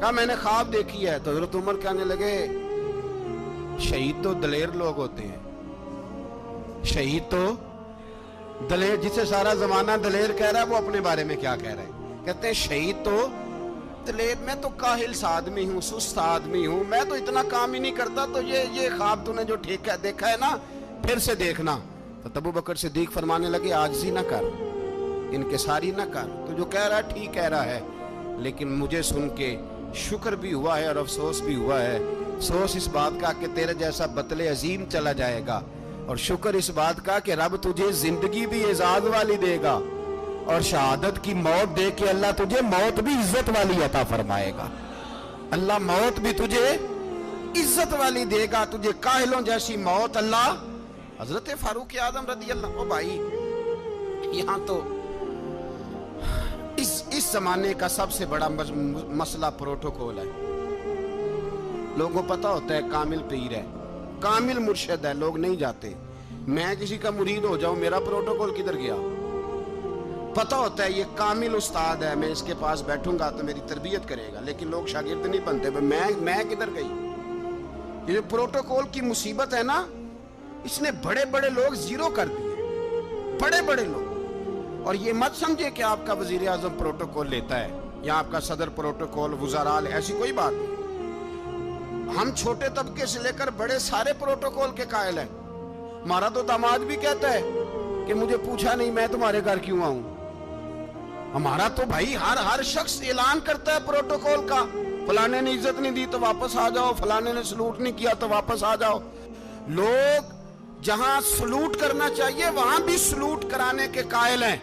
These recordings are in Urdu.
کہا میں نے خواب دیکھی ہے. تو حضرت عمر کہنے لگے شہید تو دلیر لوگ ہوتے ہیں, شہید تو دلیر, جسے سارا زمانہ دلیر کہہ رہا ہے وہ اپنے بارے میں کیا کہہ رہا ہے؟ کہتے ہیں شہید تو دلیر, میں تو کاہل سا آدمی ہوں, سست آدمی ہوں, میں تو اتنا کام ہی نہیں کرتا. تو یہ خواب تو نے جو دیکھا ہے نا, پھر سے دیکھنا. تو ابو بکر صدیق فرمانے لگے عاجزی نہ کر, انکساری نہ کر, تو جو کہہ رہا ہے ٹھیک کہہ رہا ہے, لیکن مجھے سن کے شکر بھی ہوا ہے اور افسوس بھی ہوا ہے. افسوس اس بات کا کہ تیرے جیسا بطل عظیم چلا جائے گا, اور شکر اس بات کا کہ رب تجھے زندگی بھی اعزاز والی دے گا, اور شہادت کی موت دے کے اللہ تجھے موت بھی عزت والی عطا فرمائے گا. اللہ موت بھی تجھے عزت والی دے گا, تجھے کاہلوں جیسی موت اللہ. حضرت فاروق اعظم رضی اللہ عنہ, بھائی یہاں تو اس زمانے کا سب سے بڑا مسئلہ پروٹوکول ہے. لوگوں کو پتا ہوتا ہے کامل پیر ہے, کامل مرشد ہے, لوگ نہیں جاتے. میں کسی کا مرید ہو جاؤں, میرا پروٹوکول کدھر گیا؟ پتا ہوتا ہے یہ کامل استاد ہے, میں اس کے پاس بیٹھوں گا تو میری تربیت کرے گا, لیکن لوگ شاگرد نہیں بنتے. میں کدھر گئی؟ یہ جو پروٹوکول کی مصیبت ہے نا, اس نے بڑے بڑے لوگ زیرو کر دیے, بڑے بڑے لوگ. اور یہ مت سمجھے کہ آپ کا وزیر اعظم پروٹوکول لیتا ہے یا آپ کا صدر پروٹوکول, وزراء, ایسی کوئی بات نہیں. ہم چھوٹے طبقے سے لے کر بڑے سارے پروٹوکول کے قائل ہیں. ہمارا تو داماد بھی کہتا ہے کہ مجھے پوچھا نہیں میں تمہارے گھر کیوں آؤں. ہمارا تو بھائی ہر شخص اعلان کرتا ہے پروٹوکول کا, فلانے نے عزت نہیں دی تو واپس آ جاؤ, فلانے نے سلوٹ نہیں کیا تو واپس آ جاؤ. لوگ جہاں سلوٹ کرنا چاہیے وہاں بھی سلوٹ کرانے کے قائل ہیں.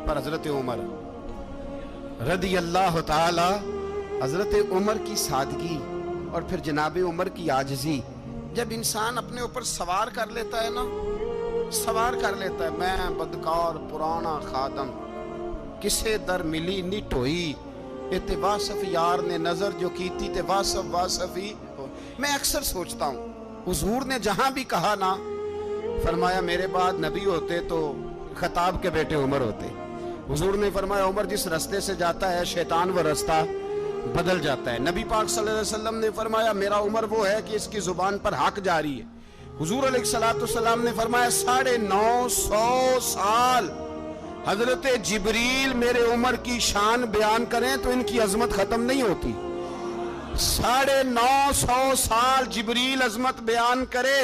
پر حضرت عمر رضی اللہ تعالی, حضرت عمر کی سادگی اور پھر جناب عمر کی عاجزی, جب انسان اپنے اوپر سوار کر لیتا ہے نا, سوار کر لیتا ہے, میں بدکار پرانا خادم, کسے در ملی نی ٹوئی, تے واصف یار نے نظر جو کی تھی تے واصف ہی. میں اکثر سوچتا ہوں حضور نے جہاں بھی کہا نا, فرمایا میرے بعد نبی ہوتے تو خطاب کے بیٹے عمر ہوتے. حضور نے فرمایا عمر جس رستے سے جاتا ہے شیطان وہ رستہ بدل جاتا ہے. نبی پاک صلی اللہ علیہ وسلم نے فرمایا میرا عمر وہ ہے کہ اس کی زبان پر حق جاری ہے. حضور علیہ السلام نے فرمایا 950 سال حضرت جبریل میرے عمر کی شان بیان کریں تو ان کی عظمت ختم نہیں ہوتی. 950 سال جبریل عظمت بیان کرے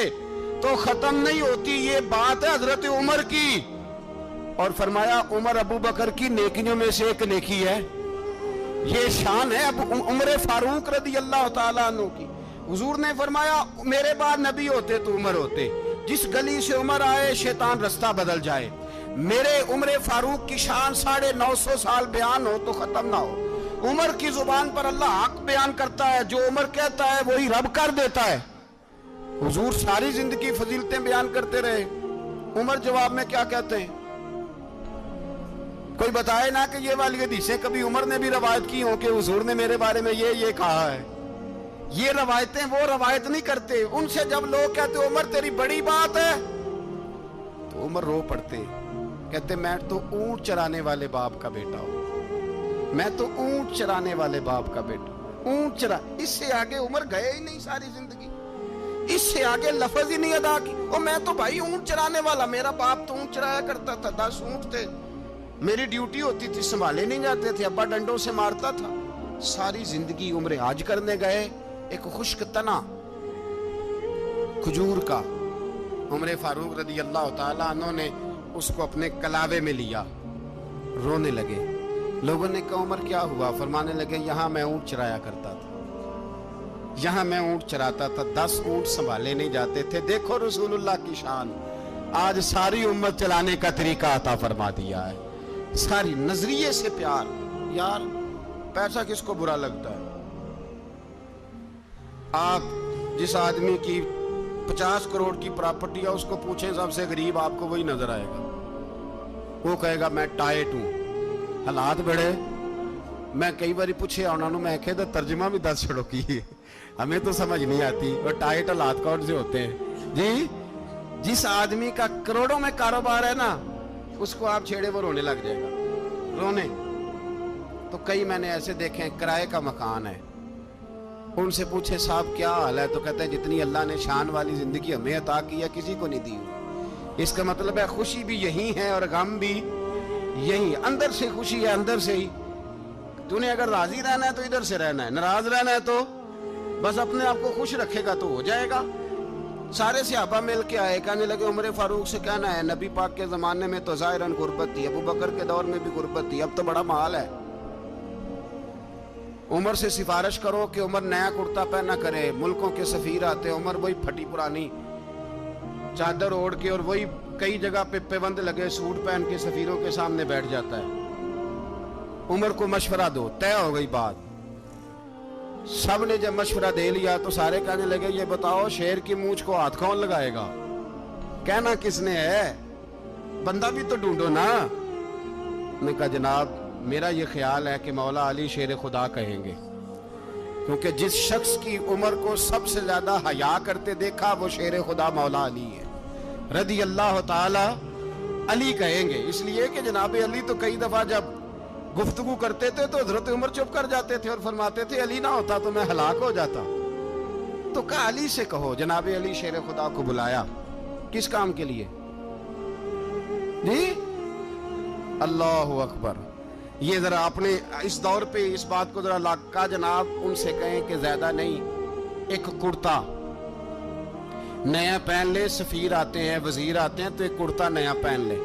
تو ختم نہیں ہوتی. یہ بات ہے حضرت عمر کی. اور فرمایا عمر ابو بکر کی نیکیوں میں سے ایک نیکی ہے, یہ شان ہے عمر فاروق رضی اللہ تعالیٰ عنہ کی. حضور نے فرمایا میرے بعد نبی ہوتے تو عمر ہوتے, جس گلی سے عمر آئے شیطان رستہ بدل جائے. میرے عمر فاروق کی شان 950 سال بیان ہو تو ختم نہ ہو. عمر کی زبان پر اللہ حق بیان کرتا ہے, جو عمر کہتا ہے وہی رب کر دیتا ہے. حضور ساری زندگی فضیلتیں بیان کرتے رہے, عمر جواب میں کیا کہتے ہیں؟ کوئی بتائے نا کہ یہ والی حدیثیں کبھی عمر نے بھی روایت کی ہوں کہ حضور نے میرے بارے میں یہ کہا ہے. یہ روایتیں وہ روایت نہیں کرتے. ان سے جب لوگ کہتے عمر تیری بڑی بات ہے تو عمر رو پڑتے, کہتے میں تو اونٹ چرانے والے باپ کا بیٹا ہوں, میں تو اونٹ چرانے والے باپ کا بیٹا, اونٹ چرا. اس سے آگے عمر گئے ہی نہیں ساری زندگی, اس سے آگے لفظ ہی نہیں ادا کی. اور میں تو بھائی اونٹ چرانے والا, میرا باپ تو اونٹ چرایا کرتا تھا, 10 اونٹ تھے, میری ڈیوٹی ہوتی تھی, سنبھالے نہیں جاتے تھے, ابا ڈنڈوں سے مارتا تھا. ساری زندگی عمر حج کرنے گئے, ایک خشک تنا کھجور کا عمر فاروق رضی اللہ تعالیٰ عنہ نے اس کو اپنے کلاوے میں لیا, رونے لگے. لوگوں نے کہا عمر کیا ہوا؟ فرمانے لگے یہاں میں اونٹ چرایا کرتا تھا, یہاں میں اونٹ چراتا تھا, 10 اونٹ سنبھالے نہیں جاتے تھے. دیکھو رسول اللہ کی شان, آج ساری امت چلانے کا طریقہ عطا فرما دیا ہے. ساری نظریے سے پیار. یار پیسہ کس کو برا لگتا ہے؟ آپ جس آدمی کی 50 کروڑ کی پراپرٹی ہے اس کو پوچھیں سب سے غریب, آپ کو وہی نظر آئے گا. وہ کہے گا میں ٹائٹ ہوں. حالات بڑے, میں کئی باری پوچھے انہوں نے, میں کہتا ترجمہ بھی 10 چھڑوں کی, ہمیں تو سمجھ نہیں آتی. اور ٹائٹ حالات کون سے ہوتے ہیں جی؟ جس آدمی کا کروڑوں میں کاروبار ہے نا, اس کو آپ چھیڑے وہ رونے لگ جائے گا, رونے. تو کئی میں نے ایسے دیکھے کرائے کا مکان ہے, ان سے پوچھے صاحب کیا حال ہے، تو کہتے ہیں جتنی اللہ نے شان والی زندگی ہمیں عطا کی ہے کسی کو نہیں دی ہوئی۔ اس کا مطلب ہے خوشی بھی یہی ہے اور غم بھی یہی، اندر سے خوشی ہے، اندر سے ہی۔ تو نے اگر راضی رہنا ہے تو ادھر سے رہنا ہے، ناراض رہنا ہے تو بس اپنے آپ کو خوش رکھے گا تو ہو جائے گا۔ سارے صحابہ مل کے آئے، کہنے لگے عمر فاروق سے کہنا ہے نبی پاک کے زمانے میں تو ظاہراً غربت تھی، ابو بکر کے دور میں بھی غربت تھی، اب تو بڑا مال ہے، عمر سے سفارش کرو کہ عمر نیا کرتا پہنا کرے۔ ملکوں کے سفیر آتے، عمر وہی پھٹی پرانی چادر اوڑھ کے اور وہی کئی جگہ پہ پیوند لگے سوٹ پہن کے سفیروں کے سامنے بیٹھ جاتا ہے۔ عمر کو مشورہ دو، طے ہو گئی بات۔ سب نے جب مشورہ دے لیا تو سارے کہنے لگے یہ بتاؤ شیر کی مونچھ کو ہاتھ کون لگائے گا، کہنا کس نے ہے، بندہ بھی تو ڈھونڈو نا۔ نے کہا جناب میرا یہ خیال ہے کہ مولا علی شیر خدا کہیں گے، کیونکہ جس شخص کی عمر کو سب سے زیادہ حیا کرتے دیکھا وہ شیر خدا مولا علی ہے، رضی اللہ تعالی علی کہیں گے۔ اس لیے کہ جناب علی تو کئی دفعہ جب گفتگو کرتے تھے تو حضرت عمر چپ کر جاتے تھے اور فرماتے تھے علی نہ ہوتا تو میں ہلاک ہو جاتا، تو کہا علی سے کہو۔ جناب علی شیر خدا کو بلایا، کس کام کے لیے جی؟ اللہ اکبر۔ یہ ذرا اپنے اس دور پہ اس بات کو ذرا لاکا جناب ان سے کہیں کہ زیادہ نہیں، ایک کرتا نیا پہن لے، سفیر آتے ہیں وزیر آتے ہیں تو ایک کرتا نیا پہن لے۔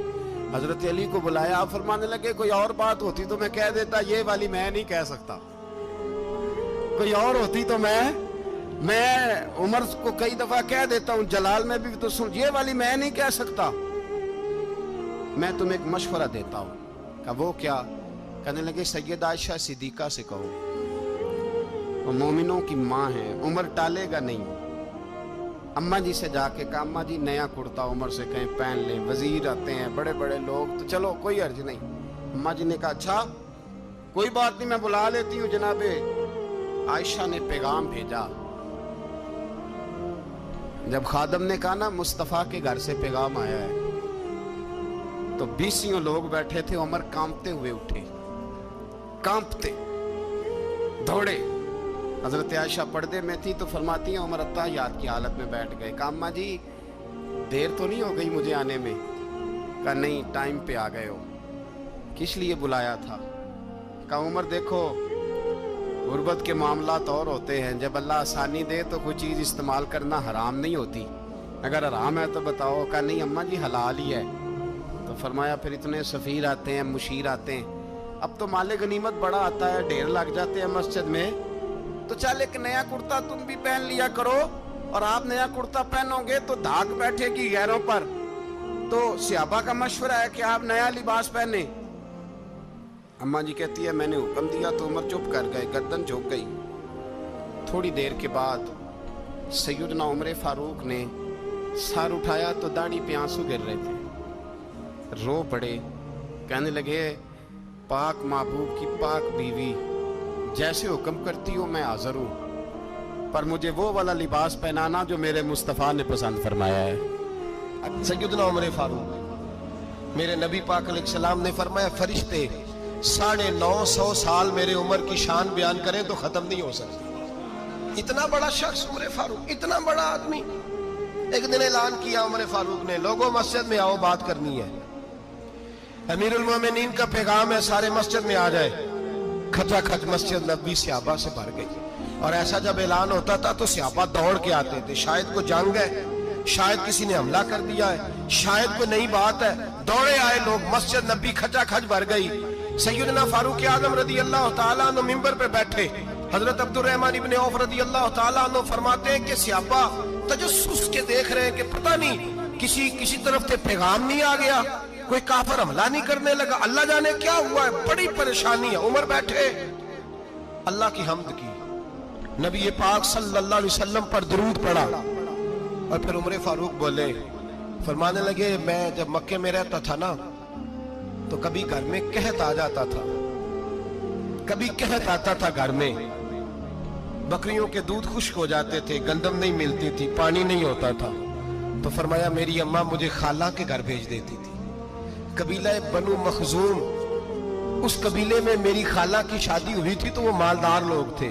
حضرت علی کو بلایا، آپ فرمانے لگے کوئی اور بات ہوتی تو میں کہہ دیتا، یہ والی میں نہیں کہہ سکتا، کوئی اور ہوتی تو میں عمر کو کئی دفعہ کہہ دیتا ہوں، جلال میں بھی تو سن، یہ والی میں نہیں کہہ سکتا، میں تمہیں ایک مشورہ دیتا ہوں۔ کہ وہ کیا؟ کہنے لگے سید عائشہ صدیقہ سے کہو، وہ مومنوں کی ماں ہے، عمر ٹالے گا نہیں۔ اماں جی سے جا کے کہا اماں جی نیا کرتا عمر سے کہیں پہن لیں، وزیر آتے ہیں بڑے بڑے لوگ تو چلو کوئی عرض نہیں۔ اماں جی نے کہا اچھا کوئی بات نہیں میں بلا لیتی ہوں۔ جناب عائشہ نے پیغام بھیجا، جب خادم نے کہا نا مصطفیٰ کے گھر سے پیغام آیا ہے تو 20 لوگ بیٹھے تھے، عمر کانپتے ہوئے اٹھے، کانپتے دوڑے۔ حضرت عائشہ پردے میں تھی تو فرماتی ہیں عمر اتحیات کی حالت میں بیٹھ گئے۔ کہا اماں جی دیر تو نہیں ہو گئی مجھے آنے میں؟ کہا نہیں ٹائم پہ آ گئے ہو، کس لیے بلایا تھا؟ کہا عمر دیکھو غربت کے معاملات اور ہوتے ہیں، جب اللہ آسانی دے تو کوئی چیز استعمال کرنا حرام نہیں ہوتی، اگر حرام ہے تو بتاؤ۔ کہا نہیں اماں جی حلال ہی ہے۔ تو فرمایا پھر اتنے سفیر آتے ہیں مشیر آتے ہیں، اب تو مال غنیمت بڑا آتا ہے، ڈھیر لگ جاتے ہیں مسجد میں، تو چل ایک نیا کرتا تم بھی پہن لیا کرو، اور آپ نیا کرتا پہنو گے تو دھاگ بیٹھے گی غیروں پر، تو صحابہ کا مشورہ ہے کہ آپ نیا لباس پہنے۔ اماں جی کہتی ہے میں نے حکم دیا تو عمر چپ کر گئے، گردن جھک گئی۔ تھوڑی دیر کے بعد سیدنا عمر فاروق نے سر اٹھایا تو داڑھی پہ آنسو گر رہے تھے، رو پڑے، کہنے لگے پاک محبوب کی پاک بیوی جیسے حکم کرتی ہو میں حاضر ہوں، پر مجھے وہ والا لباس پہنانا جو میرے مصطفیٰ نے پسند فرمایا ہے۔ سیدنا عمر فاروق، میرے نبی پاک علیہ السلام نے فرمایا فرشتے 950 سال میرے عمر کی شان بیان کریں تو ختم نہیں ہو سکتی۔ اتنا بڑا شخص عمر فاروق، اتنا بڑا آدمی۔ ایک دن اعلان کیا عمر فاروق نے لوگوں مسجد میں آؤ بات کرنی ہے، امیر المومنین کا پیغام ہے سارے مسجد میں آ جائے۔ کھچا کھچ مسجد نبوی صحابہ سے بھر گئی، اور ایسا جب اعلان ہوتا تھا تو صحابہ دوڑ کے آتے تھے، شاید کو جنگ ہے، شاید کسی نے حملہ کر دیا ہے، شاید کوئی نئی بات ہے، دوڑے آئے لوگ، مسجد نبی کھچا کھچ بھر گئی۔ سیدنا فاروق اعظم رضی اللہ تعالیٰ عنہ منبر پہ بیٹھے، حضرت عبد الرحمن ابن عوف رضی اللہ تعالیٰ عنہ فرماتے ہیں کہ صحابہ تجسس کے دیکھ رہے ہیں کہ پتہ نہیں کسی طرف سے پیغام نہیں آ گیا، کوئی کافر حملہ نہیں کرنے لگا، اللہ جانے کیا ہوا ہے، بڑی پریشانی ہے۔ عمر بیٹھے اللہ کی حمد کی، نبی پاک صلی اللہ علیہ وسلم پر درود پڑھا، اور پھر عمر فاروق بولے، فرمانے لگے میں جب مکے میں رہتا تھا نا تو کبھی گھر میں قحط آ جاتا تھا، کبھی قحط آتا تھا گھر میں، بکریوں کے دودھ خشک ہو جاتے تھے، گندم نہیں ملتی تھی، پانی نہیں ہوتا تھا، تو فرمایا میری اماں مجھے خالہ کے گھر بھیج دیتی تھی۔ قبیلہ بنو مخزوم، اس قبیلے میں میری خالہ کی شادی ہوئی تھی تو وہ مالدار لوگ تھے،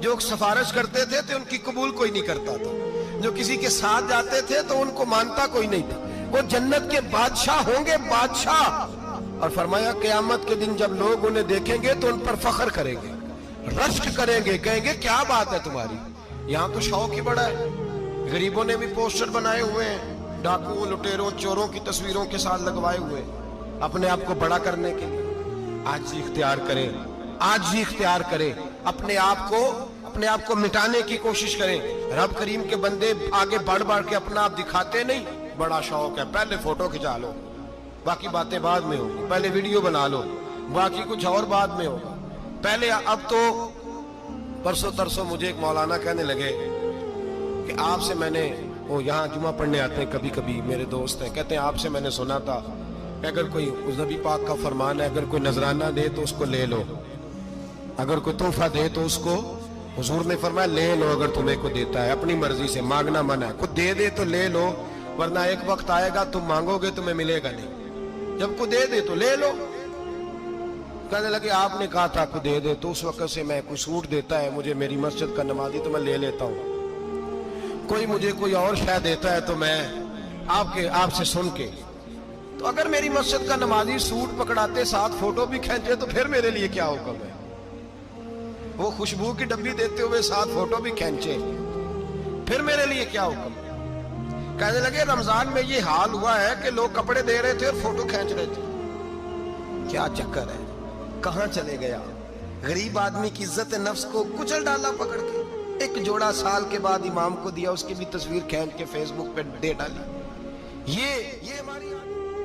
جو سفارش کرتے تھے تو ان کی قبول کوئی نہیں کرتا تھا، جو کسی کے ساتھ جاتے تھے تو ان کو مانتا کوئی نہیں تھا. وہ جنت کے بادشاہ ہوں گے، بادشاہ. اور فرمایا قیامت کے دن جب لوگ انہیں دیکھیں گے تو ان پر فخر کریں گے، رشک کریں گے، کہیں گے کیا بات ہے تمہاری. یہاں تو شوق ہی بڑا ہے. غریبوں نے بھی پوسٹر بنائے ہوئے ہیں، ڈاکوؤں، لٹیروں، چوروں کی تصویروں کے ساتھ لگوائے ہوئے اپنے آپ کو بڑا کرنے کے لیے. عاجزی اختیار کریں، عاجزی اختیار کریں، اپنے آپ کو مٹانے کی کوشش کریں. رب کریم کے بندے آگے بڑھ کے اپنا آپ دکھاتے نہیں. بڑا شوق ہے، پہلے فوٹو کھچا لو، باقی باتیں بعد میں ہوگی. پہلے ویڈیو بنا لو، باقی کچھ اور بعد میں ہوگا. پہلے اب تو پرسوں ترسوں مجھے ایک مولانا کہنے لگے کہ آپ سے میں نے، وہ یہاں جمعہ پڑھنے آتے ہیں کبھی کبھی، میرے دوست ہیں، کہتے ہیں آپ سے میں نے سنا تھا کہ اگر کوئی نبی پاک کا فرمان ہے، اگر کوئی نذرانہ دے تو اس کو لے لو، اگر کوئی تحفہ دے تو اس کو، حضور نے فرمایا لے لو اگر تمہیں کو دیتا ہے، اپنی مرضی سے، مانگنا منع ہے. خود دے دے تو لے لو، ورنہ ایک وقت آئے گا تم مانگو گے تمہیں ملے گا نہیں. جب کو دے دے تو لے لو. کہنے لگے آپ نے کہا تھا کو دے دے، تو اس وقت سے میں کوئی سوٹ دیتا ہے مجھے میری مسجد کا نمازی تو میں لے لیتا ہوں، کوئی مجھے کوئی اور شے دیتا ہے تو میں آپ سے سن کے. تو اگر میری مسجد کا نمازی سوٹ پکڑاتے ساتھ فوٹو بھی کھینچے تو پھر میرے لیے کیا حکم ہے؟ وہ خوشبو کی ڈبی دیتے ہوئے ساتھ فوٹو بھی کھینچے، پھر میرے لیے کیا حکم ہے؟ کہنے لگے رمضان میں یہ حال ہوا ہے کہ لوگ کپڑے دے رہے تھے اور فوٹو کھینچ رہے تھے. کیا چکر ہے، کہاں چلے گیا؟ غریب آدمی کی عزت نفس کو کچل ڈالا پکڑ کے. ایک جوڑا سال کے بعد امام کو دیا، اس کی بھی تصویر کھینچ کے فیس بک پہ دے ڈالی. یہ ہماری